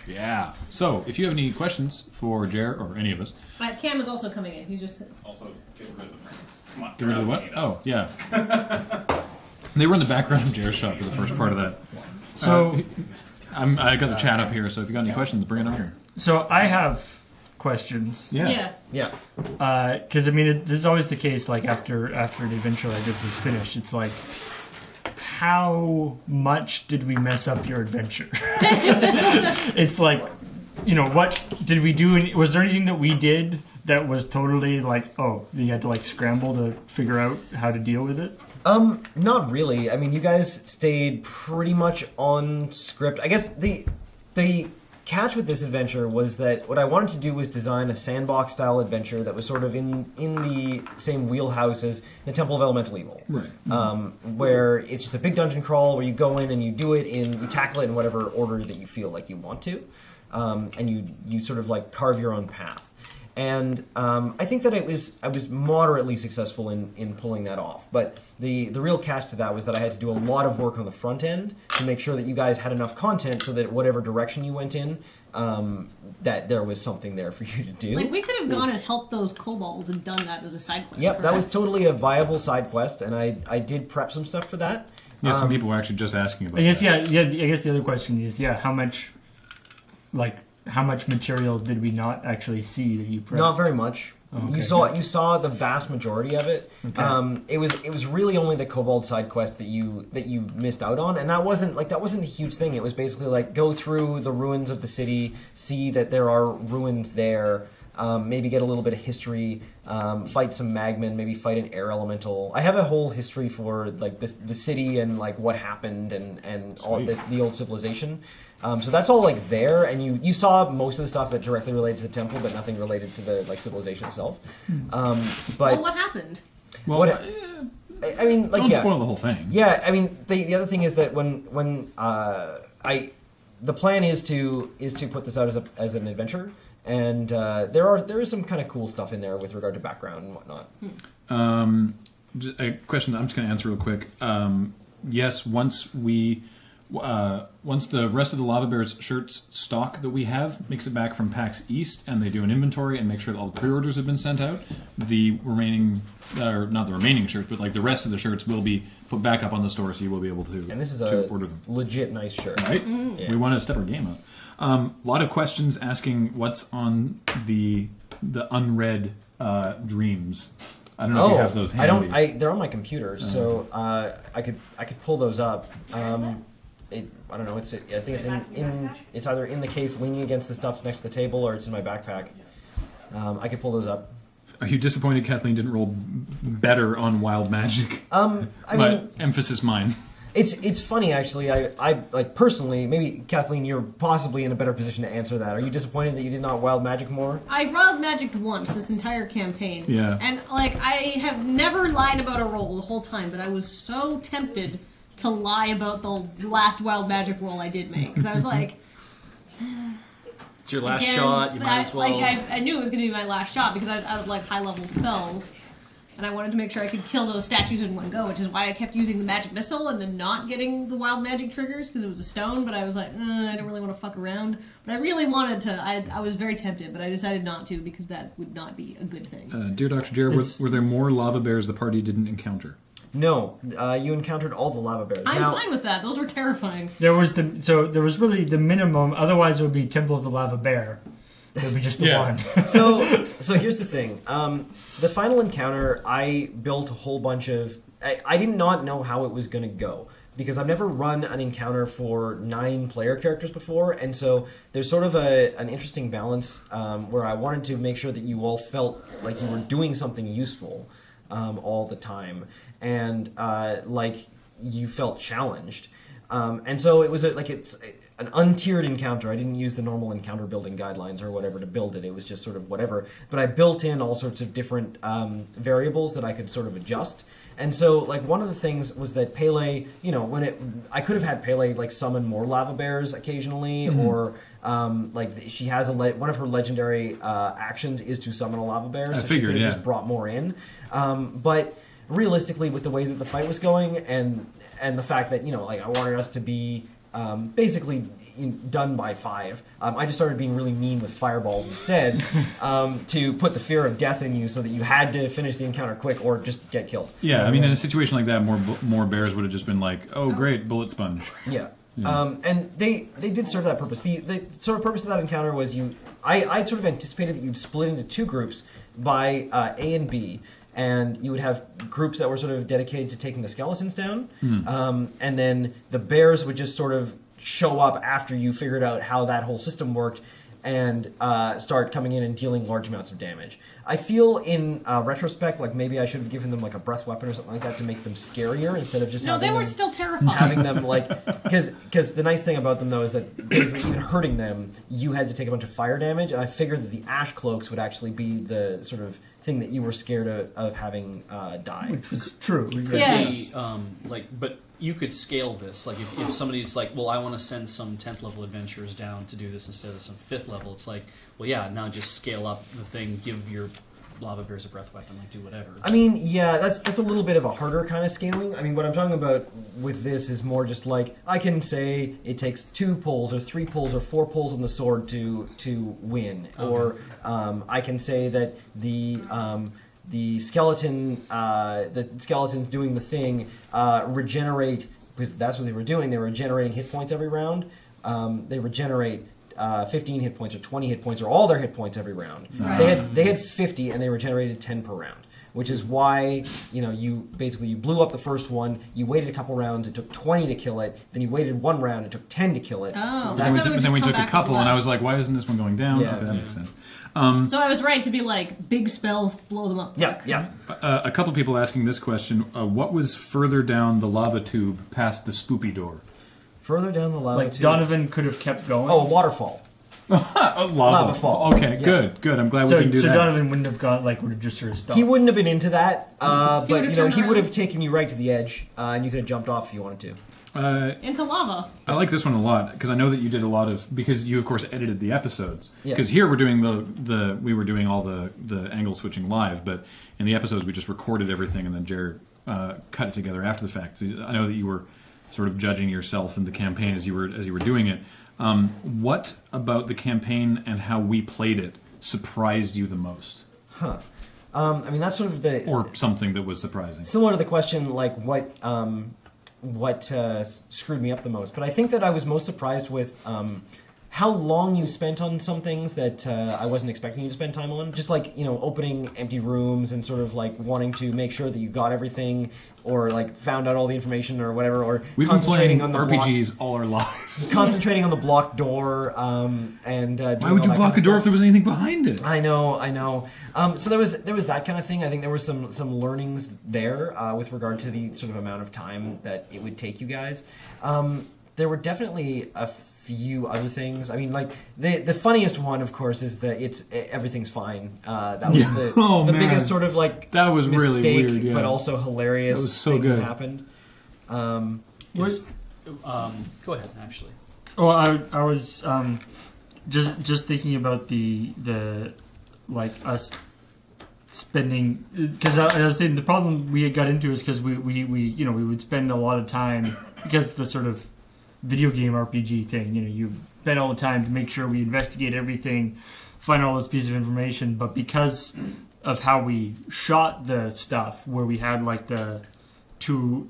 Yeah. So, if you have any questions for Jer or any of us, Cam is also coming in. He's just Also, get rid of the brains. Come on. get rid of the what? Oh, yeah. They were in the background of Jer's shot for the first part of that. So, I got the chat up here, so if you got any questions, bring it on. so I have questions. yeah. Because I mean, this is always the case. Like after an adventure like this is finished, it's like, how much did we mess up your adventure? It's like, what did we do? Was there anything that we did that was totally like, oh, you had to like scramble to figure out how to deal with it? Not really. I mean, you guys stayed pretty much on script. I guess the catch with this adventure was that what I wanted to do was design a sandbox-style adventure that was sort of in the same wheelhouse as the Temple of Elemental Evil. Right. Where it's just a big dungeon crawl where you go in and you do it you tackle it in whatever order that you feel like you want to. And you sort of like carve your own path. And I think that I was moderately successful in pulling that off. But the real catch to that was that I had to do a lot of work on the front end to make sure that you guys had enough content so that whatever direction you went in, that there was something there for you to do. Like, we could have gone and helped those kobolds and done that as a side quest. Yep, that was totally a viable side quest, and I did prep some stuff for that. Yeah, some people were actually just asking about I guess that. I guess the other question is, how much material did we not actually see that you prepped? Not very much. Oh, okay. You saw the vast majority of it. Okay. It was really only the Kobold side quest that you missed out on, and that wasn't a huge thing. It was basically like go through the ruins of the city, see that there are ruins there, maybe get a little bit of history, fight some magmen, maybe fight an air elemental. I have a whole history for like the city and like what happened and all the old civilization. So that's all like there, and you saw most of the stuff that directly related to the temple, but nothing related to the like civilization itself. But well, what happened? Well, I mean, like, don't spoil the whole thing. Yeah, I mean, the other thing is that when the plan is to put this out as an adventure, and there is some kind of cool stuff in there with regard to background and whatnot. A question I'm just going to answer real quick. Yes, once the rest of the Lava Bears shirts stock that we have makes it back from PAX East, and they do an inventory and make sure that all the pre-orders have been sent out, the remaining, or not the remaining shirts, but like the rest of the shirts will be put back up on the store, so you will be able to, and this is order them. Legit nice shirt. Right? Mm-hmm. Yeah. We want to step our game up. A lot of questions asking what's on the unread dreams. I don't know if you have those handy. They're on my computer, so I could pull those up. I don't know. I think it's it's either in the case leaning against the stuff next to the table, or it's in my backpack. I could pull those up. Are you disappointed Kathleen didn't roll better on Wild Magic? I mean, emphasis mine. It's funny actually. I like personally. Maybe Kathleen, you're possibly in a better position to answer that. Are you disappointed that you did not Wild Magic more? I Wild Magicked once this entire campaign. Yeah. And like I have never lied about a roll the whole time, but I was so tempted to lie about the last Wild Magic roll I did make, because I was like, it's your last shot, you might as well. Like, I knew it was going to be my last shot because I was out of like high level spells, and I wanted to make sure I could kill those statues in one go, which is why I kept using the magic missile and then not getting the Wild Magic triggers because it was a stone. But I was like, I don't really want to fuck around. But I really wanted to. I was very tempted, but I decided not to because that would not be a good thing. Dear Dr. Jared, were there more lava bears the party didn't encounter? No, you encountered all the lava bears. I'm fine with that. Those were terrifying. There was really the minimum. Otherwise, it would be Temple of the Lava Bear. It would be just the one. So here's the thing. The final encounter, I built a whole bunch of. I did not know how it was going to go because I've never run an encounter for 9 player characters before, and so there's sort of an interesting balance where I wanted to make sure that you all felt like you were doing something useful all the time. And like you felt challenged, and so it was it's an untiered encounter. I didn't use the normal encounter building guidelines or whatever to build it. It was just sort of whatever. But I built in all sorts of different variables that I could sort of adjust. And so like one of the things was that Pele, I could have had Pele like summon more lava bears occasionally, or she has one of her legendary actions is to summon a lava bear. I figured, she could have just brought more in, but. Realistically, with the way that the fight was going and the fact that I wanted us to be basically done by 5. I just started being really mean with fireballs instead to put the fear of death in you so that you had to finish the encounter quick or just get killed. Yeah, I mean, in a situation like that, more bears would have just been like, oh, great, bullet sponge. Yeah. And they did serve that purpose. The sort of purpose of that encounter was I sort of anticipated that you'd split into 2 groups by A and B. And you would have groups that were sort of dedicated to taking the skeletons down. And then the bears would just sort of show up after you figured out how that whole system worked and start coming in and dealing large amounts of damage. I feel in retrospect like maybe I should have given them like a breath weapon or something like that to make them scarier instead of just they were still terrifying. Having them like because the nice thing about them though is that basically even hurting them you had to take a bunch of fire damage, and I figured that the ash cloaks would actually be the sort of thing that you were scared of having die. Which was true. Yes. But you could scale this. Like if somebody's like, well, I want to send some 10th level adventurers down to do this instead of some 5th level. It's like, well, yeah, now just scale up the thing. Give your lava bears a breath weapon. Like do whatever. I mean, yeah, that's a little bit of a harder kind of scaling. I mean, what I'm talking about with this is more just like I can say it takes 2 pulls or 3 pulls or 4 pulls on the sword to win, or I can say that the skeletons doing the thing regenerate, because that's what they were doing. They were generating hit points every round. They regenerate 15 hit points or 20 hit points or all their hit points every round. Right. They had 50 and they regenerated 10 per round, which is why you blew up the first one. You waited a couple rounds. It took 20 to kill it. Then you waited 1 round. It took 10 to kill it. Oh, Then we took a couple, and I was like, why isn't this one going down? Yeah. Okay, that makes sense. So I was right to be like, big spells blow them up. Yeah. A couple people asking this question: what was further down the lava tube past the spoopy door? Further down the lava Like tube. Donovan could have kept going. Oh, a waterfall. Lava fall. Okay, Yeah. good. I'm glad so, we can do so that. Donovan wouldn't have gone, like, would have just sort of stopped. He wouldn't have been into that, but would've turned he would around. have taken you right to the edge, and you could have jumped off if you wanted to. Into lava. I like this one a lot because I know that you did a lot of, because you of course edited the episodes. Yeah. Because here we're doing we were doing all the angle switching live, but in the episodes we just recorded everything and then Jared cut it together after the fact. So I know that you were sort of judging yourself in the campaign as you were doing it. What about the campaign and how we played it surprised you the most? I mean, that's sort of Or something that was surprising? similar to the question, like what screwed me up the most. But I think that I was most surprised with how long you spent on some things that I wasn't expecting you to spend time on. Just like, opening empty rooms and sort of like wanting to make sure that you got everything or like found out all the information or whatever, or We've been playing concentrating on the RPGs all our lives. concentrating on the blocked door and Why would you block a door if there was anything behind it? I know. So there was that kind of thing. I think there were some learnings there with regard to the sort of amount of time that it would take you guys. There were definitely a few other things. I mean, like the funniest one, of course, is everything's fine. That was the biggest sort of like that was mistake, really weird, yeah. but also hilarious. That was so thing good. That happened. Go ahead, actually. Oh, I was just thinking about the like us spending, because I was thinking the problem we had got into is because we would spend a lot of time, because the sort of video game RPG thing, you spend all the time to make sure we investigate everything, find all those pieces of information, but because of how we shot the stuff, where we had like the 2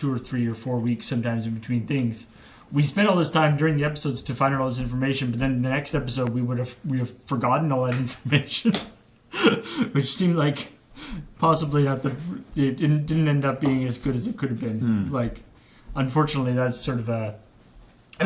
or 3 or 4 weeks sometimes in between things, we spent all this time during the episodes to find out all this information, but then in the next episode we have forgotten all that information. Which seemed like possibly it didn't end up being as good as it could have been. Like, unfortunately, that's sort of a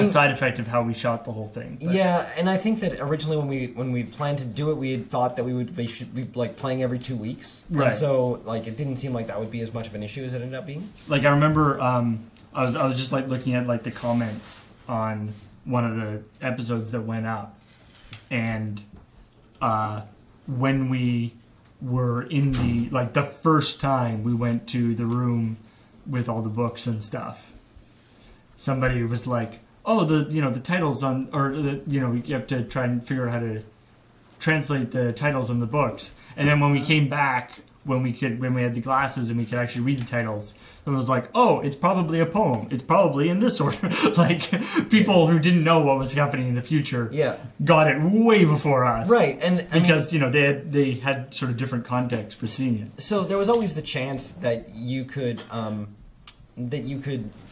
side effect of how we shot the whole thing. But. Yeah, and I think that originally when we planned to do it, we had thought that we should be like playing every 2 weeks. Right. And so like it didn't seem like that would be as much of an issue as it ended up being. Like, I remember I was just like looking at like the comments on one of the episodes that went up, and when we were in the first time we went to the room with all the books and stuff, somebody was like, oh, the titles on, or you have to try and figure out how to translate the titles on the books. And then when we came back, when we had the glasses and we could actually read the titles. It was like, oh, it's probably a poem. It's probably in this order. Like people who didn't know what was happening in the future got it way before us. Right, and because they had sort of different context for seeing it. So there was always the chance that you could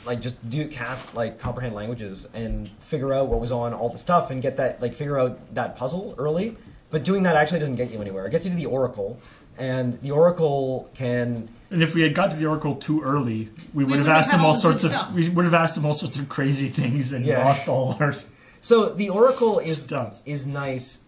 like just cast like comprehend languages and figure out what was on all the stuff and get that like figure out that puzzle early. But doing that actually doesn't get you anywhere. It gets you to the Oracle, and the Oracle can. And if we had got to the Oracle too early, we would have would've asked had him all all the sorts good of stuff. we would have asked him all sorts of crazy things and lost all our So the Oracle is stuff. Is nice.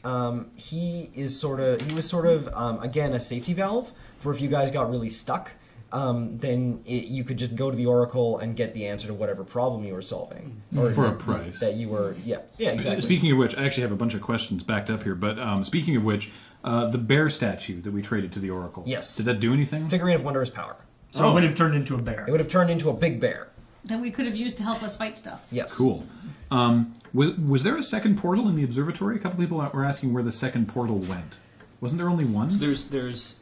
He was sort of again a safety valve for if you guys got really stuck. Then you could just go to the Oracle and get the answer to whatever problem you were solving. Or For a price. That you were, exactly. Speaking of which, I actually have a bunch of questions backed up here, but speaking of which, the bear statue that we traded to the Oracle. Yes. Did that do anything? Figurine of Wondrous Power. So it would have turned into a bear. It would have turned into a big bear. That we could have used to help us fight stuff. Yes. Cool. Was there a second portal in the observatory? A couple people were asking where the second portal went. Wasn't there only one? So there's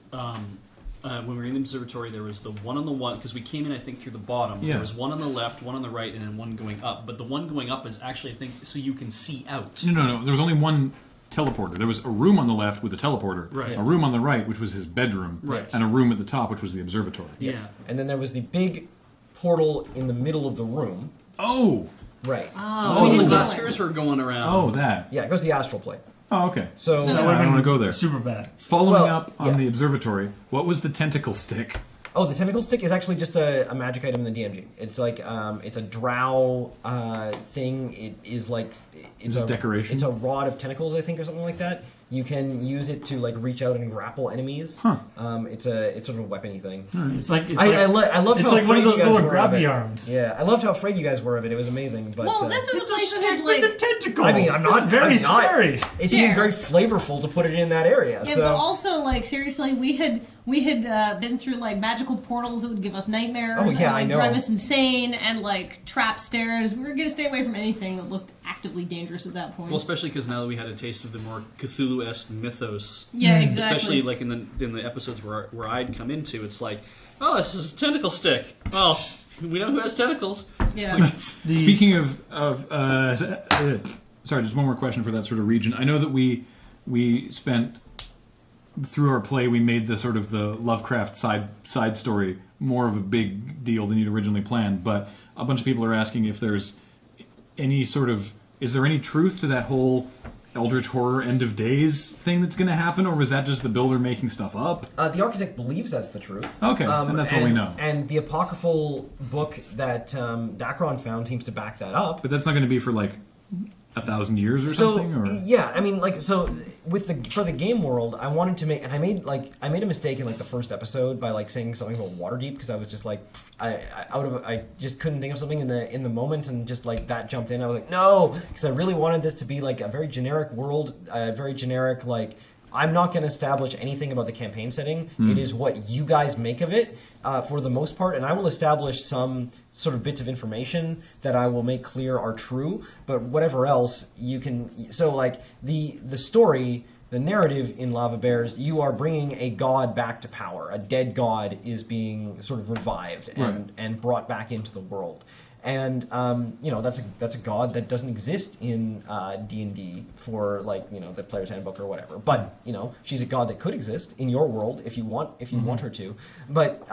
when we were in the observatory, there was the one on the one, because we came in, I think, through the bottom. Yeah. There was one on the left, one on the right, and then one going up. But the one going up is actually, I think, so you can see out. No. There was only one teleporter. There was a room on the left with a teleporter, Right. a room on the right, which was his bedroom, Right. and a room at the top, which was the observatory. Yeah. And then there was the big portal in the middle of the room. Oh! Right. Oh, we the didn't glass go in. spheres were going around. Oh, that. Yeah, it goes to the astral plane. Oh, okay. So, So- I don't want to go there. Super bad. Following Well, up on yeah. the observatory, what was the tentacle stick? the tentacle stick is actually just a magic item in the DMG. It's like it's a drow thing. It is like It's a decoration? It's a rod of tentacles, I think, or something like that. You can use it to like reach out and grapple enemies. Huh. It's sort of a weapony thing. It's like I loved it's how like one afraid of those you guys little were of grabby it. arms. Yeah, I loved how afraid you guys were of it. It was amazing. But Well, this is It's a a place that stick had with a like. tentacle. I mean, I'm not very I'm not- scary. It seemed Fair. very flavorful to put it in that area. Yeah, so but also, like, seriously, we had been through like magical portals that would give us nightmares Oh, and yeah, like I know. drive us insane and like trap stairs. We were gonna stay away from anything that looked actively dangerous at that point. Well, especially because now that we had a taste of the more Cthulhu-esque mythos, yeah, exactly. especially like in the episodes where I'd come into, it's like, oh, this is a tentacle stick. Well, we know who has tentacles. Yeah. Speaking of sorry, just one more question for that sort of region. I know that we spent through our play, we made the sort of the Lovecraft side story more of a big deal than you'd originally planned. But a bunch of people are asking if there's any sort of is there any truth to that whole Eldritch horror end of days thing that's going to happen, or was that just the builder making stuff up? the architect believes that's the truth. Okay, and that's all we know. And the apocryphal book that Dacron found seems to back that up. But that's not going to be for like 1,000 years or something, or yeah, I mean, like, so for the game world, I wanted to make, and I made a mistake in like the first episode by like saying something about Waterdeep because I was just like, I just couldn't think of something in the moment, and just like that jumped in. I was like, no, because I really wanted this to be like a very generic world, very generic like. I'm not going to establish anything about the campaign setting. It is what you guys make of it for the most part, and I will establish some sort of bits of information that I will make clear are true, but whatever else you can... So, like, the story, the narrative in Lava Bears, you are bringing a god back to power. A dead god is being sort of revived and brought back into the world. And that's a god that doesn't exist in D&D for like the player's handbook or whatever. But she's a god that could exist in your world if you want her to. But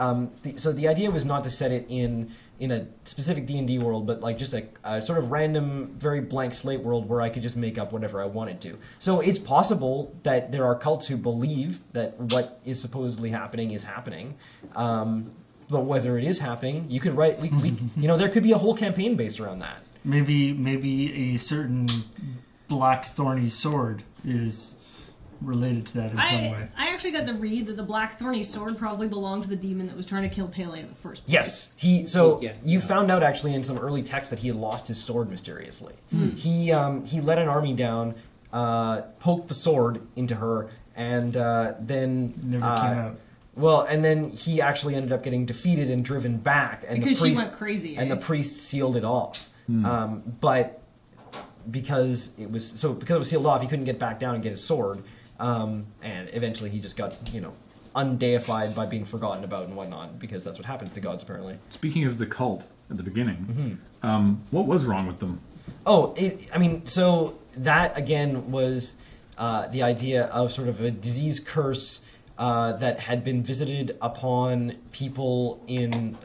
so the idea was not to set it in a specific D&D world, but like just a sort of random, very blank slate world where I could just make up whatever I wanted to. So it's possible that there are cults who believe that what is supposedly happening is happening. But whether it is happening, you could write. There could be a whole campaign based around that. Maybe a certain black thorny sword is related to that in some way. I actually got the read that the black thorny sword probably belonged to the demon that was trying to kill Pele in the first place. Yes, you found out actually in some early text that he had lost his sword mysteriously. He let an army down, poked the sword into her, and then Never came out. Well, and then he actually ended up getting defeated and driven back, and Because the priest she went crazy, and eh? the priest sealed it off. But because it was sealed off, he couldn't get back down and get his sword, and eventually he just got undeified by being forgotten about and whatnot, because that's what happens to gods apparently. Speaking of the cult at the beginning, what was wrong with them? Oh, so that again was the idea of sort of a disease curse that had been visited upon people in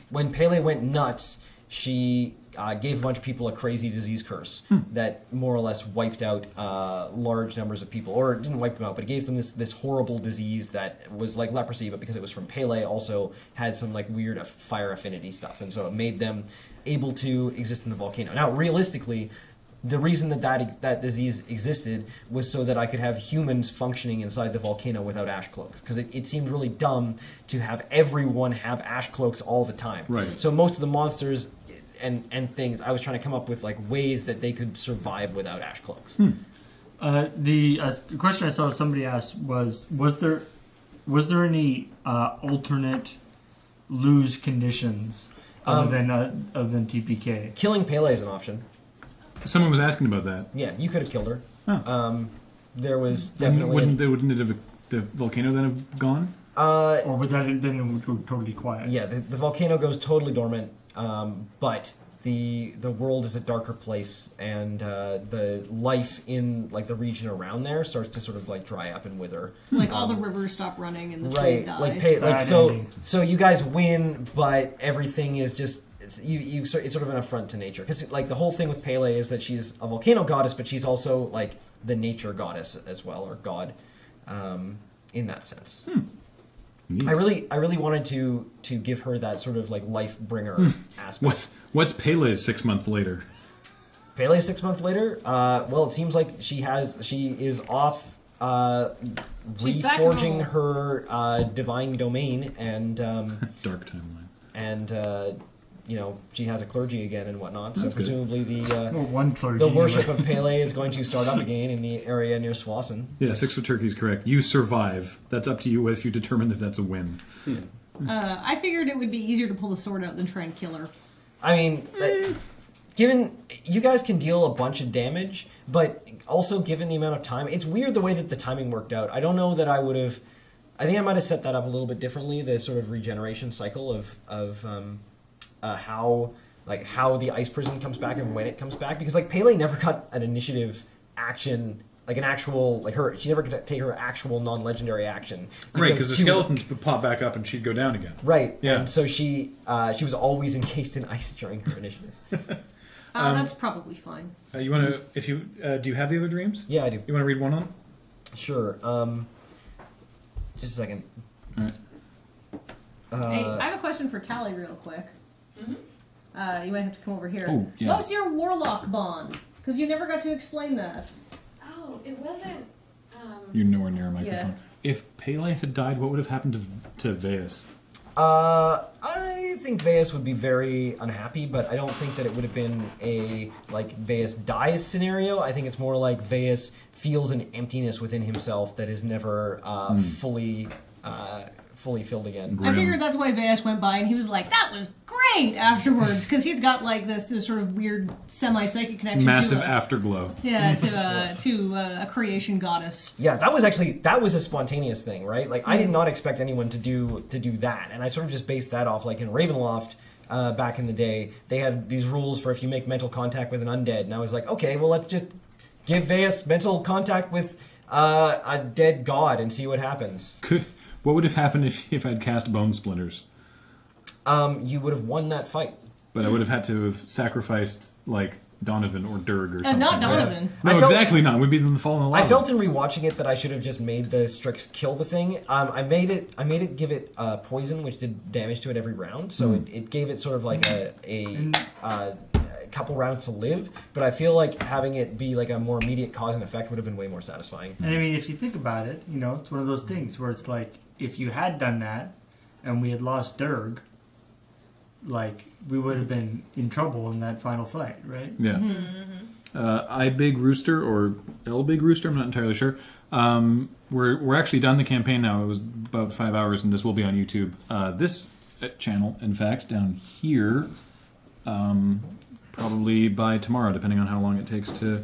when Pele went nuts. She gave a bunch of people a crazy disease curse that more or less wiped out large numbers of people, or it didn't wipe them out, but it gave them this horrible disease that was like leprosy, but because it was from Pele, also had some like weird fire affinity stuff, and so it made them able to exist in the volcano. Now, realistically, the reason that disease existed was so that I could have humans functioning inside the volcano without ash cloaks, because it seemed really dumb to have everyone have ash cloaks all the time. Right. So most of the monsters and things, I was trying to come up with like ways that they could survive without ash cloaks. The question I saw somebody asked was there any alternate lose conditions other than TPK? Killing Pele is an option. Someone was asking about that. Yeah, you could have killed her. Huh. There was definitely Wouldn't it have the volcano then have gone? Or would that then it would go totally quiet? Yeah, the volcano goes totally dormant, but the world is a darker place, and the life in like the region around there starts to sort of like dry up and wither. Like all the rivers stop running and the trees Right, die. so you guys win, but everything is just it's sort of an affront to nature, because like the whole thing with Pele is that she's a volcano goddess, but she's also like the nature goddess as well, or god, in that sense. Neat. I really wanted to give her that sort of like life bringer aspect. What's Pele's 6 months later? Pele 6 months later, well, it seems like she is off She's back to reforging normal. her divine domain, and Dark timeline. and she has a clergy again and whatnot. So That's good. presumably One clergy. the worship of Pele is going to start up again in the area near Swassen. Yeah, 6 for turkey is correct. You survive. That's up to you if you determine if that's a win. I figured it would be easier to pull the sword out than try and kill her. I mean, given you guys can deal a bunch of damage, but also given the amount of time, it's weird the way that the timing worked out. I don't know that I would have. I think I might have set that up a little bit differently. The sort of regeneration cycle of how the ice prison comes back and when it comes back, because like Pele never got an initiative action, like an actual she never got to take her actual non-legendary action. Right, because the she was- skeletons would pop back up and she'd go down again. Right. Yeah. And so she was always encased in ice during her initiative. That's probably fine. You want to? If you do, you have the other dreams? Yeah, I do. You want to read one on? Sure. Just a second. All right. Hey, I have a question for Tally real quick. You might have to come over here. Oh, yeah. What was your warlock bond? Because you never got to explain that. Oh, it wasn't. You're nowhere near a microphone. Yeah. If Pele had died, what would have happened to Veus? I think Veus would be very unhappy, but I don't think that it would have been a like Veus dies scenario. I think it's more like Veus feels an emptiness within himself that is never fully filled again. Grim. I figured that's why Vash went by and he was like, "That was great!" afterwards, because he's got like this sort of weird semi-psychic connection. Massive to afterglow. to a creation goddess. Yeah, that was a spontaneous thing, right? Like I did not expect anyone to do that, and I sort of just based that off like in Ravenloft. Back in the day, they had these rules for if you make mental contact with an undead, and I was like, okay, well, let's just give Veus mental contact with a dead god and see what happens. What would have happened if I'd cast Bone Splinters? You would have won that fight. But I would have had to have sacrificed, like, Donovan or Durg or something. Not Donovan. No, I felt- exactly not. We'd be in the fallen in the lava. I felt in rewatching it that I should have just made the Strix kill the thing. I made it give it poison, which did damage to it every round. So it gave it sort of like a couple rounds to live. But I feel like having it be like a more immediate cause and effect would have been way more satisfying. And I mean, if you think about it, it's one of those things where it's like, if you had done that and we had lost Durg, like, we would have been in trouble in that final fight, right? Yeah. I Big Rooster or L Big Rooster, I'm not entirely sure. We're actually done the campaign now. It was about 5 hours, and this will be on YouTube. This channel, in fact, down here, probably by tomorrow, depending on how long it takes to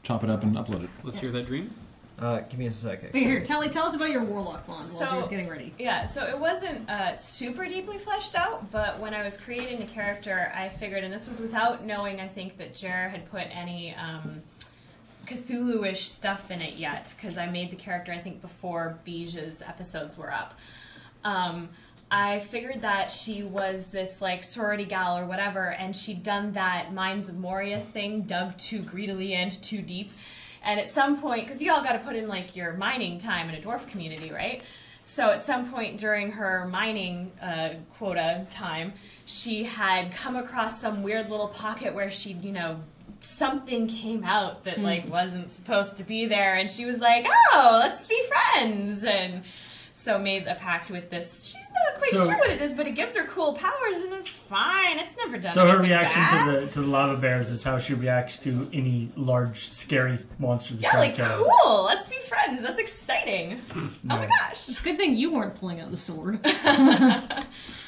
chop it up and upload it. Let's hear that dream. Give me a sec. Okay, here, tell us about your warlock wand while So- Jer's getting ready. Yeah, so it wasn't super deeply fleshed out, but when I was creating the character, I figured, and this was without knowing, I think, that Jer had put any Cthulhu-ish stuff in it yet, because I made the character, I think, before Bij's episodes were up. I figured that she was this, like, sorority gal or whatever, and she'd done that Mines of Moria thing, dug too greedily and too deep. And at some point, because you all got to put in, like, your mining time in a dwarf community, right? So at some point during her mining quota time, she had come across some weird little pocket where she'd, something came out that, like, wasn't supposed to be there. And she was like, oh, let's be friends. And so made a pact with this. She's not quite sure what it is, but it gives her cool powers, and it's fine. It's never done So her anything reaction bad. to the lava bears is how she reacts to any large, scary monster that Yeah, comes like, down. cool. Let's be friends. That's exciting. Oh my gosh. It's a good thing you weren't pulling out the sword.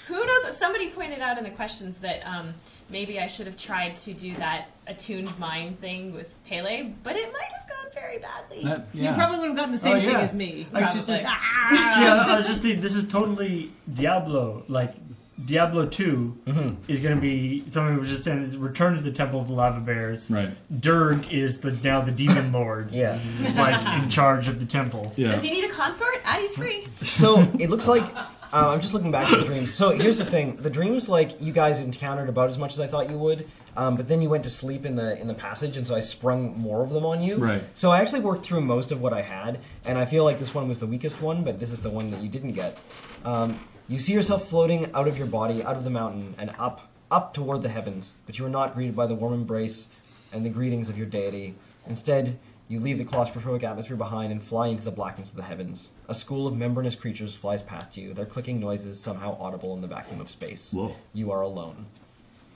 Who knows? Somebody pointed out in the questions that maybe I should have tried to do that attuned mind thing with Pele, but it might have gone very badly. You probably would have gotten the same thing as me, which is just Yeah, I was just thinking, this is totally Diablo. Like, Diablo 2 is going to be, somebody was just saying, Return to the Temple of the Lava Bears. Right. Durg is now the Demon Lord. Yeah. Like, in charge of the temple. Yeah. Does he need a consort? He's free. So it looks like I'm just looking back at the dreams. So here's the thing: the dreams, like, you guys encountered about as much as I thought you would, but then you went to sleep in the passage, and so I sprung more of them on you. Right. So I actually worked through most of what I had, and I feel like this one was the weakest one, but this is the one that you didn't get. You see yourself floating out of your body, out of the mountain, and up toward the heavens, but you are not greeted by the warm embrace and the greetings of your deity. Instead, you leave the claustrophobic atmosphere behind and fly into the blackness of the heavens. A school of membranous creatures flies past you, their clicking noises somehow audible in the vacuum of space. Whoa. You are alone.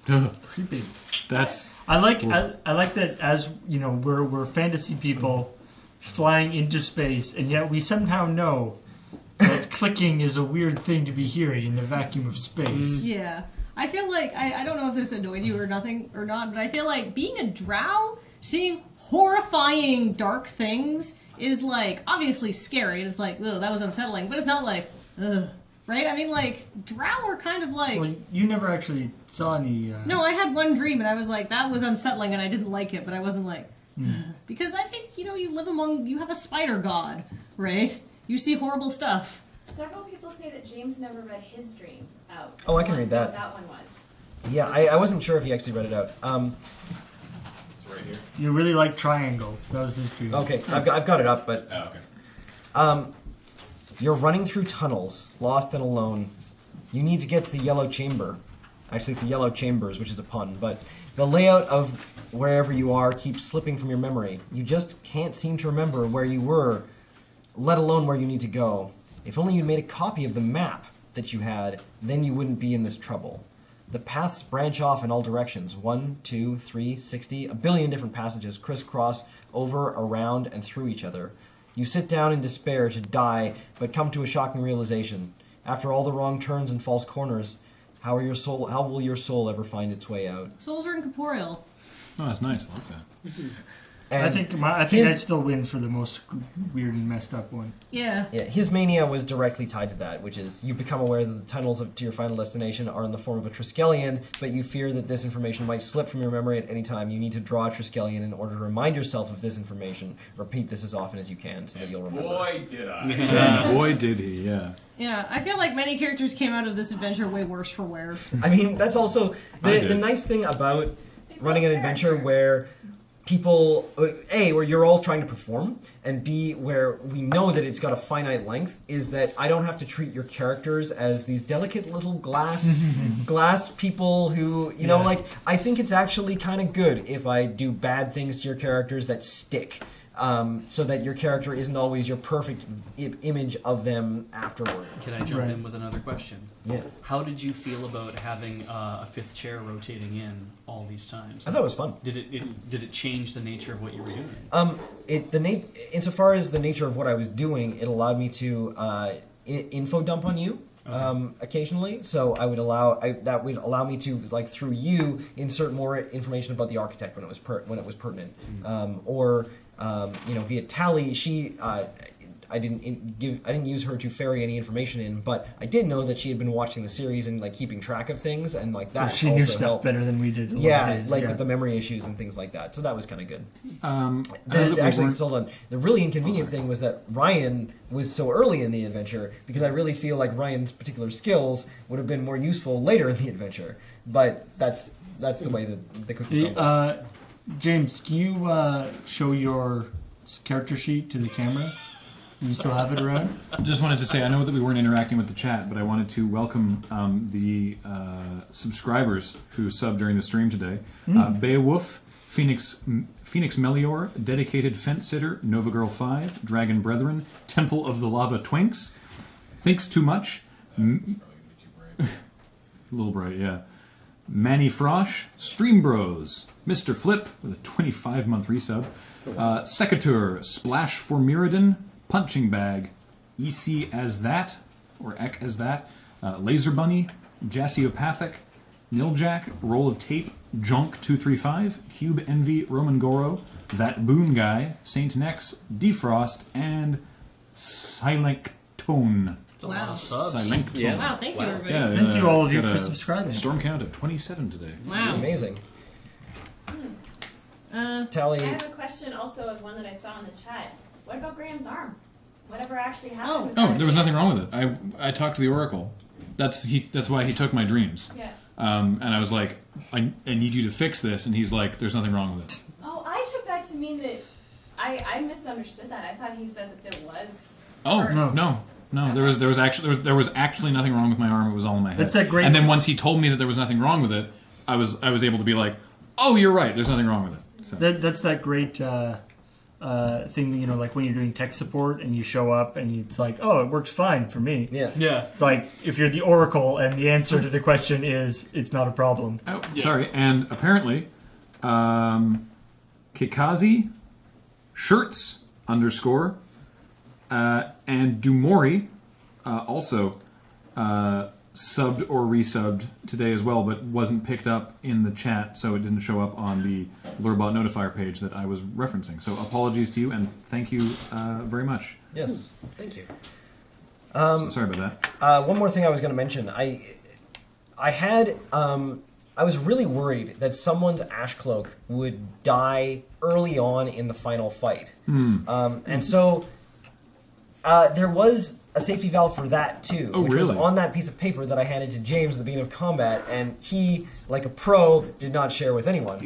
Creepy. That's I like that, as you know, we're fantasy people flying into space, and yet we somehow know that clicking is a weird thing to be hearing in the vacuum of space. Yeah. I feel like, I don't know if this annoyed you or not, but I feel like being a drow, seeing horrifying dark things is, like, obviously scary. And it's like, ugh, that was unsettling. But it's not like, ugh, right? I mean, like, drow are kind of like... Well, you never actually saw any... No, I had one dream, and I was like, that was unsettling, and I didn't like it, but I wasn't like... Because I think, you have a spider god, right? You see horrible stuff. Several people say that James never read his dream out. Oh, I can read that. What that one was. Yeah, I wasn't sure if he actually read it out. It's right here. You really like triangles. That was his dream. Okay, I've got it up, but... Oh, okay. You're running through tunnels, lost and alone. You need to get to the Yellow Chamber. Actually, it's the Yellow Chambers, which is a pun, but the layout of wherever you are keeps slipping from your memory. You just can't seem to remember where you were, let alone where you need to go. If only you'd made a copy of the map that you had, then you wouldn't be in this trouble. The paths branch off in all directions. 1, 2, 3, 60, a billion different passages crisscross over, around, and through each other. You sit down in despair to die, but come to a shocking realization. After all the wrong turns and false corners, how will your soul ever find its way out? Souls are incorporeal. Oh, that's nice. I like that. I And think I'd still win for the most weird and messed up one. Yeah. yeah, his mania was directly tied to that, which is you become aware that the tunnels to your final destination are in the form of a Triskelion, but you fear that this information might slip from your memory at any time. You need to draw a Triskelion in order to remind yourself of this information. Repeat this as often as you can so that you'll remember. Boy, did I. Yeah, boy, did he, yeah. Yeah, I feel like many characters came out of this adventure way worse for wear. I mean, that's also I the did. nice thing about running an adventure where people, A, where you're all trying to perform, and B, where we know that it's got a finite length, is that I don't have to treat your characters as these delicate little glass people who, you know, like, I think it's actually kind of good if I do bad things to your characters that stick. So that your character isn't always your perfect image of them afterward. Can I jump Right. in with another question? Yeah. How did you feel about having a fifth chair rotating in all these times? I thought it was fun. Did it change the nature of what you were doing? Insofar as the nature of what I was doing, it allowed me to info dump on you occasionally. So I would that would allow me to, like, through you, insert more information about the architect when it was pertinent, or via Tally. She I didn't use her to ferry any information in, but I did know that she had been watching the series and like keeping track of things, and like So that. she knew also stuff helped. better than we did. in a lot of Yeah, cases, like with the memory issues and things like that. So that was kind of good. Actually, Hold on. The really inconvenient thing was that Ryan was so early in the adventure, because I really feel like Ryan's particular skills would have been more useful later in the adventure. But that's the way that the cookie crumbles. James, can you show your character sheet to the camera? You still have it around? just wanted to say, I know that we weren't interacting with the chat, but I wanted to welcome the subscribers who subbed during the stream today. Beowulf, Phoenix Melior, Dedicated Fence Sitter, Nova Girl 5, Dragon Brethren, Temple of the Lava Twinks, Thinks Too Much, Little Bright, yeah. Manny Frosh, Stream Bros, Mr. Flip with a 25-month resub, Secatur, Splash for Mirrodin, Punching Bag, EC as that, or Ek as that, Laser Bunny, Jassiopathic, Niljack, Roll of Tape, Junk235, Cube Envy, Roman Goro, That Boon Guy, Saint Nex, Defrost, and Silent Tone. Wow. Silent Tone. Yeah. Wow, thank you, everybody. Yeah, Thank you all of you got for a subscribing. Storm count of 27 today. Wow. Amazing. Uh, Tally. I have a question also as one that I saw in the chat. What about Graham's arm? Whatever actually happened Oh. with Oh, that? there was nothing wrong with it. I talked to the Oracle. That's why he took my dreams. Yeah. And I was like, I need you to fix this, and he's like, there's nothing wrong with it. Oh, I took that to mean that I misunderstood that. I thought he said that there was. Oh First. no. There was actually nothing wrong with my arm. It was all in my head. That's that great- And then once he told me that there was nothing wrong with it, I was able to be like, oh, you're right. There's nothing wrong with it. So. That's that great thing that, you know, like when you're doing tech support and you show up and it's like, oh, it works fine for me. Yeah. Yeah. It's like if you're the Oracle and the answer to the question is it's not a problem. Oh, sorry. And apparently, Kikazi, Shirts _ and Dumori also subbed or resubbed today as well, but wasn't picked up in the chat, so it didn't show up on the Lurbot notifier page that I was referencing. So apologies to you, and thank you very much. Yes. Thank you. So sorry about that. One more thing I was going to mention. I was really worried that someone's Ash Cloak would die early on in the final fight. And so there was a safety valve for that too, Oh, which was really? on that piece of paper that I handed to James at the beginning of combat, and he, like a pro, did not share with anyone.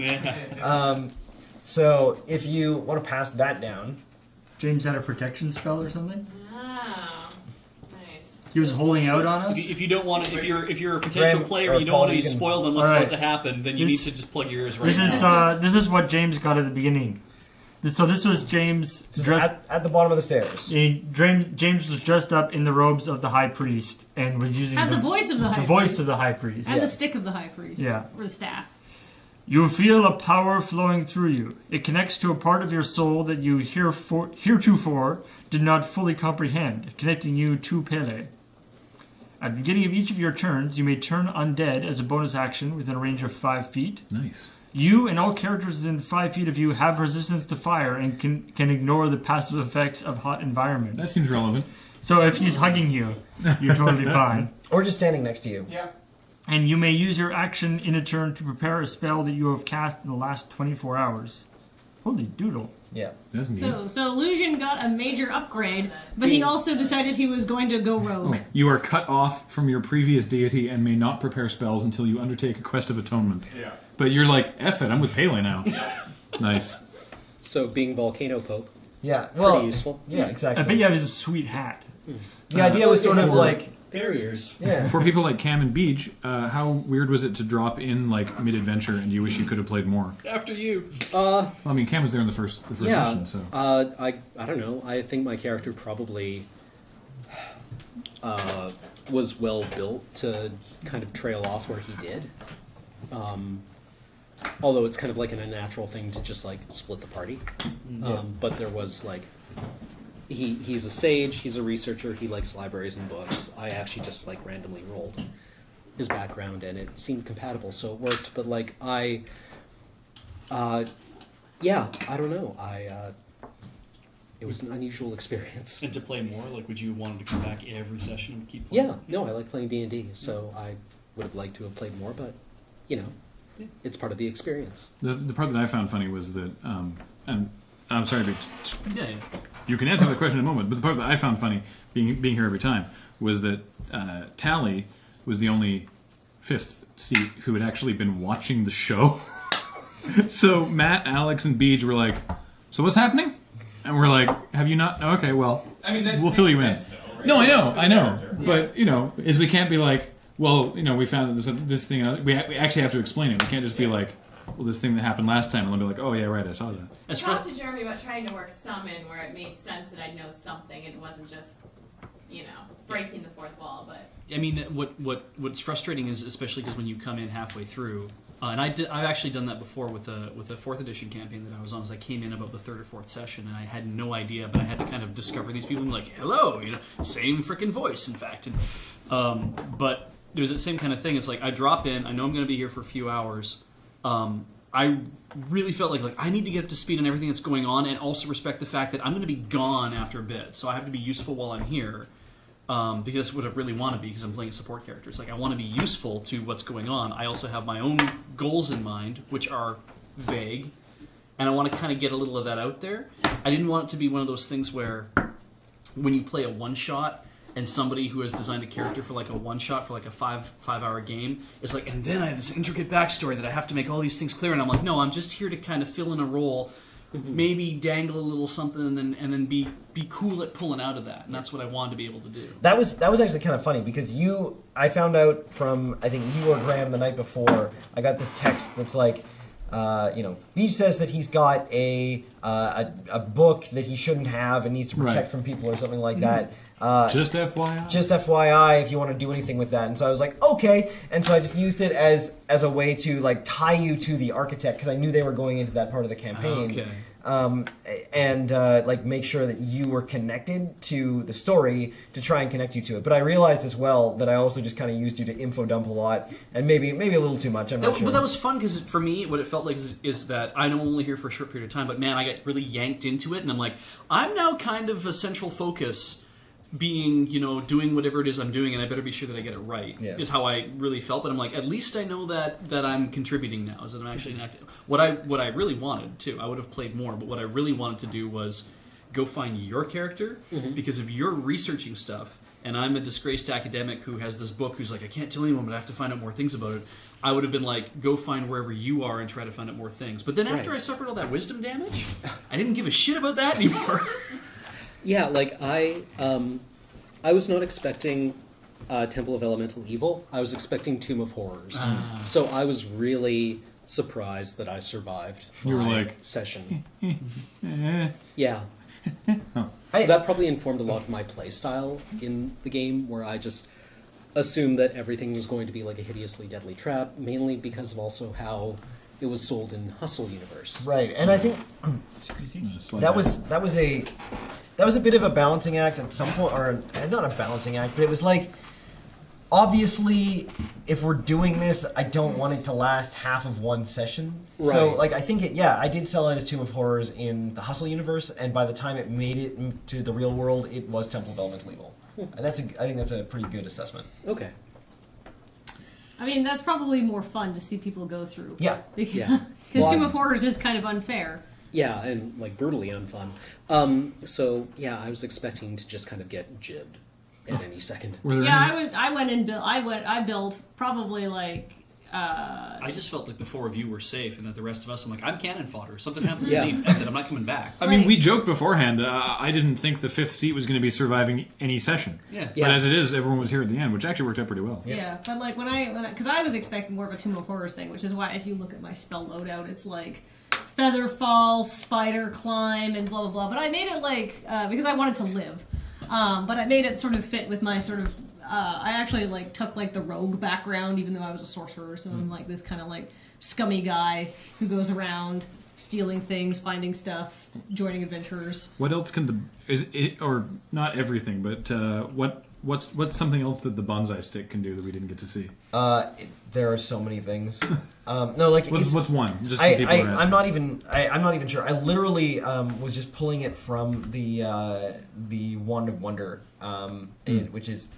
So if you want to pass that down, James had a protection spell or something? Oh, nice. He was holding out on us? If you don't want to, if you're a potential Graham, player or and you don't want Paul, to be you can- spoiled on what's All right. about to happen, then you This- need to just plug your ears right This now. is this is what James got at the beginning. So this was James this is dressed. at the bottom of the stairs. James was dressed up in the robes of the high priest and was using had the voice of the high the voice priest. of the high priest. And Yeah. the stick of the high priest. Yeah. Or the staff. You feel a power flowing through you. It connects to a part of your soul that you heretofore did not fully comprehend, connecting you to Pele. At the beginning of each of your turns, you may turn undead as a bonus action within a range of 5 feet. Nice. You and all characters within 5 feet of you have resistance to fire and can ignore the passive effects of hot environments. That seems relevant. So if he's hugging you, you're totally fine. Or just standing next to you. And you may use your action in a turn to prepare a spell that you have cast in the last 24 hours. Holy doodle. Yeah. That's neat. So Illusion got a major upgrade, but he also decided he was going to go rogue. You are cut off from your previous deity and may not prepare spells until you undertake a quest of atonement. Yeah. But you're like, F it, I'm with Pele now. Nice. So being Volcano Pope, Yeah. Well, pretty useful. Yeah, I exactly. bet you have a sweet hat. The idea was sort of like, Barriers. yeah. For people like Cam and Beej, how weird was it to drop in like mid-adventure and you wish you could have played more? After you. Well, I mean, Cam was there in the first Yeah. session, so. I don't know. I think my character probably was well built to kind of trail off where he did. Although it's kind of like an unnatural thing to just like split the party. But there was like he's a sage, he's a researcher, he likes libraries and books. I actually just like randomly rolled his background and it seemed compatible, so it worked. But like yeah, I don't know. it was an unusual experience. And to play more, like, would you want to come back every session and keep playing? Yeah, no, I like playing D&D, so I would have liked to have played more, but, it's part of the experience. The part that I found funny was that, and I'm sorry to Yeah. you can answer the question in a moment, but the part that I found funny, being here every time, was that Tally was the only fifth seat who had actually been watching the show. So Matt, Alex, and Beej were like, "So what's happening?" And we're like, "Have you not? Oh, okay, well, I mean, that we'll fill you in." makes sense, though, right? No, I know, For the I know, character. but is we can't be like, well, we found that this thing. We actually have to explain it. We can't just be like, well, this thing that happened last time, and they'll be like, oh yeah, right, I saw that. I talked to Jeremy about trying to work some in where it made sense that I'd know something and it wasn't just, breaking the fourth wall, but... I mean, what's frustrating is, especially because when you come in halfway through, and I've actually done that before with the 4th edition campaign that I was on. Is I came in about the 3rd or 4th session and I had no idea, but I had to kind of discover these people and be like, hello, same freaking voice, in fact. And but there's that same kind of thing. It's like I drop in, I know I'm going to be here for a few hours. I really felt like I need to get up to speed on everything that's going on, and also respect the fact that I'm going to be gone after a bit, so I have to be useful while I'm here. Because that's what I really want to be, because I'm playing a support character. It's like I want to be useful to what's going on. I also have my own goals in mind, which are vague, and I want to kind of get a little of that out there. I didn't want it to be one of those things where when you play a one-shot and somebody who has designed a character for like a one-shot for like a five-hour game is like, and then I have this intricate backstory that I have to make all these things clear, and I'm like, no, I'm just here to kind of fill in a role, maybe dangle a little something, and then be cool at pulling out of that, and that's what I wanted to be able to do. That was actually kind of funny because I found out from, I think you or Graham the night before, I got this text that's like, Beej says that he's got a book that he shouldn't have and needs to protect from people or something like that. Just FYI. Just FYI, if you want to do anything with that. And so I was like, okay. And so I just used it as a way to tie you to the architect because I knew they were going into that part of the campaign. Okay. And make sure that you were connected to the story to try and connect you to it. But I realized as well that I also just kind of used you to info dump a lot and maybe a little too much. I'm not sure. But that was fun because for me, what it felt like is that I'm only here for a short period of time. But man, I got really yanked into it, and I'm like, I'm now kind of a central focus. Being, doing whatever it is I'm doing, and I better be sure that I get it right, is how I really felt. But I'm like, at least I know that I'm contributing now, is that I'm actually what I really wanted too. I would have played more, but what I really wanted to do was go find your character, because if you're researching stuff, and I'm a disgraced academic who has this book who's like, I can't tell anyone, but I have to find out more things about it. I would have been like, go find wherever you are and try to find out more things. But then after I suffered all that wisdom damage, I didn't give a shit about that anymore. Yeah, I was not expecting Temple of Elemental Evil. I was expecting Tomb of Horrors. So I was really surprised that I survived You were my like, session. Yeah. So that probably informed a lot of my play style in the game, where I just assumed that everything was going to be like a hideously deadly trap, mainly because of also how it was sold in Hustle Universe. Right, and I think that was a bit of a balancing act at some point, or not a balancing act, but it was like, obviously, if we're doing this, I don't want it to last half of one session. Right. So, I think I did sell it as Tomb of Horrors in the Hustle universe, and by the time it made it to the real world, it was Temple of Elemental Evil. And I think that's a pretty good assessment. Okay. I mean, that's probably more fun to see people go through. Yeah. Because Tomb of Horrors is kind of unfair. Yeah, and brutally unfun. So yeah, I was expecting to just kind of get jibbed at any second. I built probably I just felt like the four of you were safe, and that the rest of us, I'm like, I'm cannon fodder. If something happens Yeah. to me, that I'm not coming back. I mean, we joked beforehand. I didn't think the fifth seat was going to be surviving any session. Yeah. But as it is, everyone was here at the end, which actually worked out pretty well. Yeah, but because I was expecting more of a Tomb of Horrors thing, which is why if you look at my spell loadout, it's like feather fall, spider climb, and blah blah blah. But I made it because I wanted to live, but I made it sort of fit with my sort of. I actually took the rogue background, even though I was a sorcerer. So I'm this kind of scummy guy who goes around stealing things, finding stuff, joining adventurers. What else can or not everything, but what what's something else that the bonsai stick can do that we didn't get to see? There are so many things. No, like What's one? Just some people are asking. I'm not even sure. I literally was just pulling it from the Wand of Wonder, which is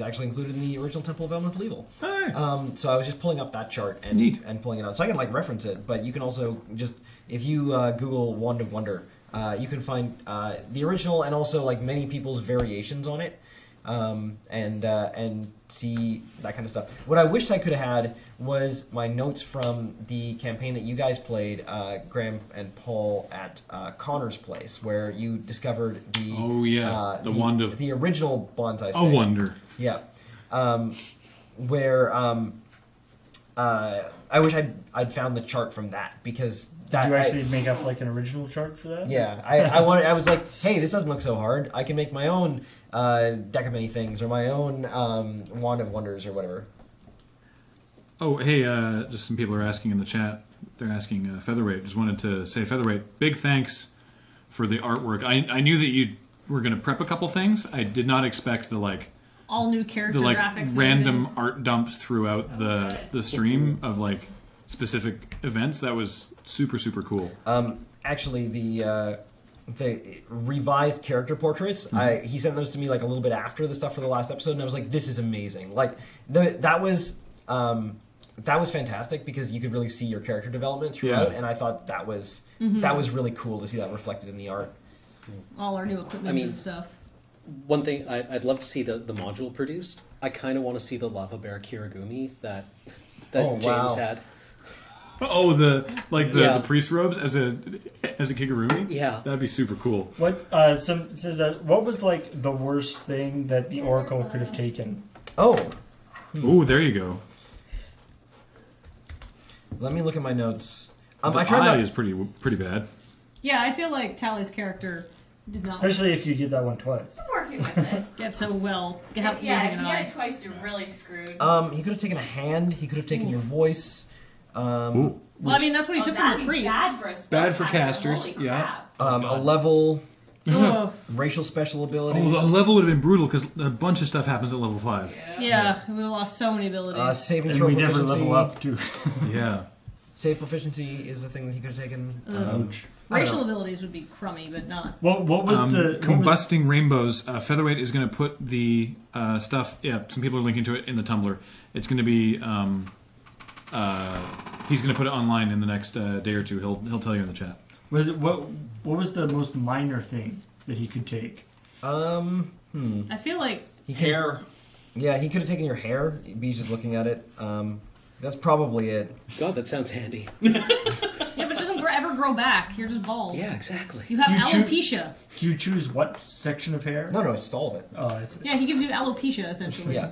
actually included in the original Temple of Elemental Evil. Hey. So I was just pulling up that chart and pulling it out, so I can like reference it. But you can also just if you Google Wand of Wonder, you can find the original and also like many people's variations on it. And see that kind of stuff. What I wished I could have had was my notes from the campaign that you guys played, Graham and Paul, at Connor's place, where you discovered the the wand of the original bonsai stick. a wonder. Yeah, where I wish I'd found the chart from that because. Did you actually make up like an original chart for that? Yeah, I was like, hey, this doesn't look so hard. I can make my own deck of many things or my own wand of wonders or whatever. Oh, hey, just some people are asking in the chat. They're asking Featherweight. Just wanted to say, Featherweight, big thanks for the artwork. I knew that you were going to prep a couple things. I did not expect the all new character graphics. And random everything. art dumps throughout the stream of like specific events. That was super, super cool. Actually, the revised character portraits, he sent those to me like a little bit after the stuff for the last episode, and I was like, this is amazing. Like that was fantastic because you could really see your character development throughout, and I thought that was really cool to see that reflected in the art. All our new equipment and stuff. One thing I'd love to see the module produced. I kind of want to see the lava bear Kirigumi that James had. Oh, the priest robes as a Kigurumi? Yeah, that'd be super cool. What what was like the worst thing that the Oracle could have taken? Oh, there you go. Let me look at my notes. The eye is pretty bad. Yeah, I feel like Tally's character did not. Especially if you get that one twice. I'm working with it. Get so well. Yeah, Using if an you get eye. it twice, you're really screwed. He could have taken a hand. He could have taken your voice. Well, I mean, that's what he took from the priest. Bad for casters, Holy yeah. crap. A level, Oh, racial special abilities. Oh, the level would have been brutal because a bunch of stuff happens at level 5. yeah, we would have lost so many abilities. Saving And throw we proficiency. never level up too. Yeah. Save proficiency is a thing that he could have taken. Ouch. Racial abilities would be crummy, but not. What was the Combusting Rainbows? Featherweight is going to put the stuff. Yeah, some people are linking to it in the Tumblr. It's going to be. He's going to put it online in the next day or two. He'll tell you in the chat. what was the most minor thing that he could take? I feel like Hair. Yeah, he could have taken your hair. Be just looking at it. That's probably it. God, that sounds handy. yeah, but it doesn't ever grow back. You're just bald. Yeah, exactly. You have You alopecia. Do you choose what section of hair? No, it's just all of it. Oh, I see. Yeah, he gives you alopecia essentially. Yeah.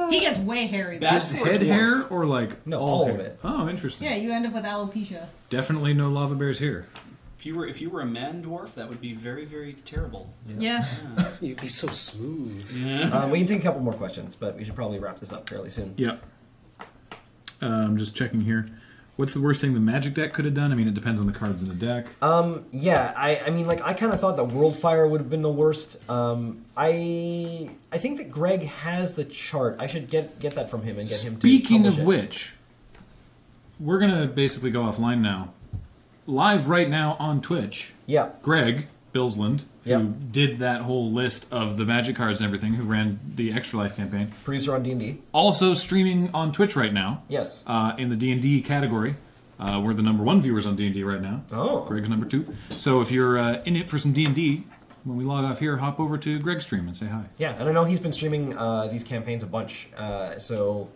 He gets way hairy. Bad Just for a head dwarf. hair or like No, all hair? of it. Oh, interesting. Yeah, you end up with alopecia. Definitely no lava bears here. If you were a man dwarf, that would be very, very terrible. Yeah. You'd be so smooth. Yeah. We can take a couple more questions, but we should probably wrap this up fairly soon. Yep. I'm just checking here. What's the worst thing the Magic deck could have done? I mean, it depends on the cards in the deck. Yeah, I mean, like, I kind of thought that Worldfire would have been the worst. I think that Greg has the chart. I should get that from him and get him to Speaking publish of it. which, we're going to basically go offline now. Live right now on Twitch, Yeah. Greg Billsland, who Yep. did that whole list of the Magic cards and everything, who ran the Extra Life campaign, Producer on D&D. also streaming on Twitch right now. Yes. In the D&D category. We're the #1 viewers on D&D right now. Oh. Greg's #2. So if you're in it for some D&D, when we log off here, hop over to Greg's stream and say hi. Yeah, and I know he's been streaming these campaigns a bunch, so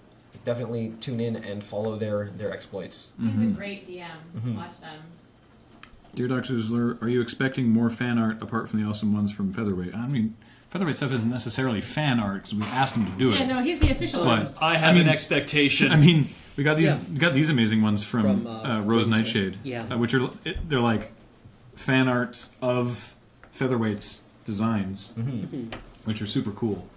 definitely tune in and follow their exploits. He's a great DM. Watch them. Dear Dr. Zler, are you expecting more fan art apart from the awesome ones from Featherweight? I mean, Featherweight stuff isn't necessarily fan art because we asked him to do it. Yeah, no, he's the official But- artist. I have an expectation. I mean, we got these amazing ones from, From, Rose Rose Nightshade, yeah. Which are they're like fan arts of Featherweight's designs, which are super cool.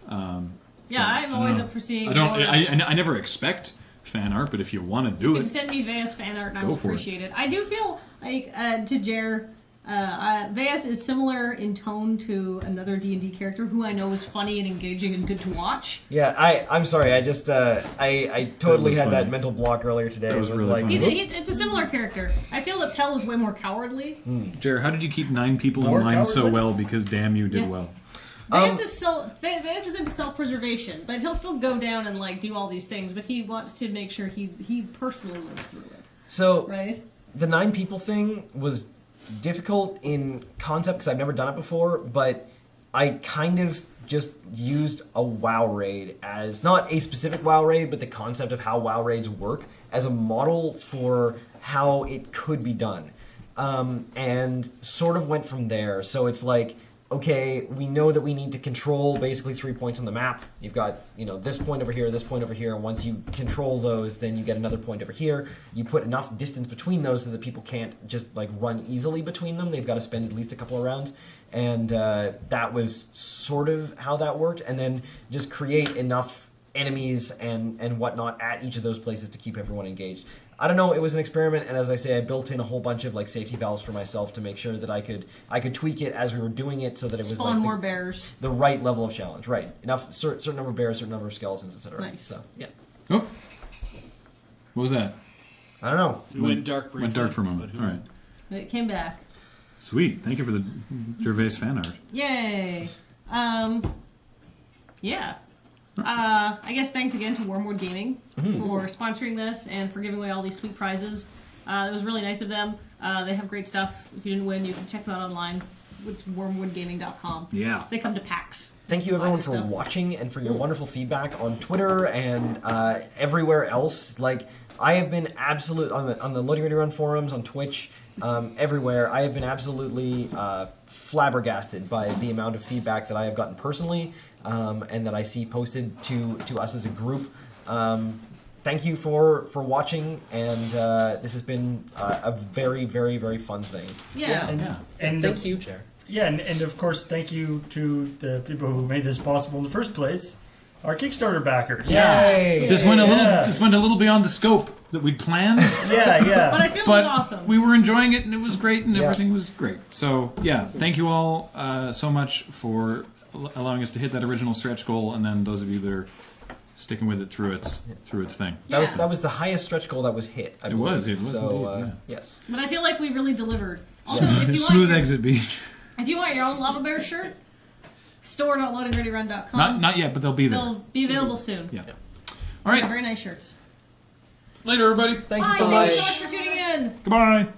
Yeah, I'm always up for seeing. I don't. more- I never expect fan art, but if you want to do You can it, send me Veas fan art and I Go will for it. appreciate it. I do feel like, to Jer, Veas is similar in tone to another D&D character who I know is funny and engaging and good to watch. Yeah, I'm sorry. I just I totally was had that funny. mental block earlier today. That was It was really like, funny. It's a similar character. I feel that Pell is way more cowardly. Jared, how did you keep 9 people More in line so cowardly? well? Because damn, you did Yeah. well. Veas is into self-preservation, but he'll still go down and like do all these things. But he wants to make sure he personally lives through it, so right? the 9 people thing was difficult in concept because I've never done it before, but I kind of just used a WoW raid as not a specific WoW raid, but the concept of how WoW raids work as a model for how it could be done, and sort of went from there. So it's like, okay, we know that we need to control basically 3 points on the map. You've got, this point over here, this point over here, and once you control those, then you get another point over here. You put enough distance between those so that people can't just like run easily between them. They've got to spend at least a couple of rounds. And that was sort of how that worked. And then just create enough enemies and whatnot at each of those places to keep everyone engaged. I don't know. It was an experiment, and as I say, I built in a whole bunch of like safety valves for myself to make sure that I could tweak it as we were doing it, so that it was Spawn like more bears. the right level of challenge. Right, enough certain number of bears, certain number of skeletons, etc. Nice. So yeah, Oh, what was that? I don't know. We went dark briefly. Went dark for a moment. but who- All right, It came back. sweet. Thank you for the Gervais fan art. Yay! Yeah. I guess thanks again to Wormwood Gaming for sponsoring this and for giving away all these sweet prizes. It was really nice of them. They have great stuff. If you didn't win, you can check them out online. It's wormwoodgaming.com. Yeah. They come to PAX. Thank you everyone Buy for their stuff. watching and for your wonderful feedback on Twitter and everywhere else. Like I have been absolute on the Loading Ready Run forums, on Twitch, everywhere. I have been absolutely flabbergasted by the amount of feedback that I have gotten personally, and that I see posted to us as a group. Thank you for watching, and this has been a very, very, very fun thing. Yeah. And Thank you, Chair. Yeah, and of course, thank you to the people who made this possible in the first place, our Kickstarter backers. Yay! Just went a little beyond the scope that we'd planned. Yeah. But I feel But it was awesome. we were enjoying it, and it was great, and Yeah. everything was great. So yeah, thank you all so much for allowing us to hit that original stretch goal, and then those of you that are sticking with it through its thing. That was the highest stretch goal that was hit. I It believe. was indeed, yeah. Yes. But I feel like we really delivered. Also, if you Smooth want, exit beach. if you want your own Lava Bear shirt, store.loadingreadyrun.com. Not yet, but they'll be there. They'll be available soon. Yeah. All right. Very nice shirts. Later, everybody. Thank you Bye. so Thank much. you so much for tuning in. Goodbye.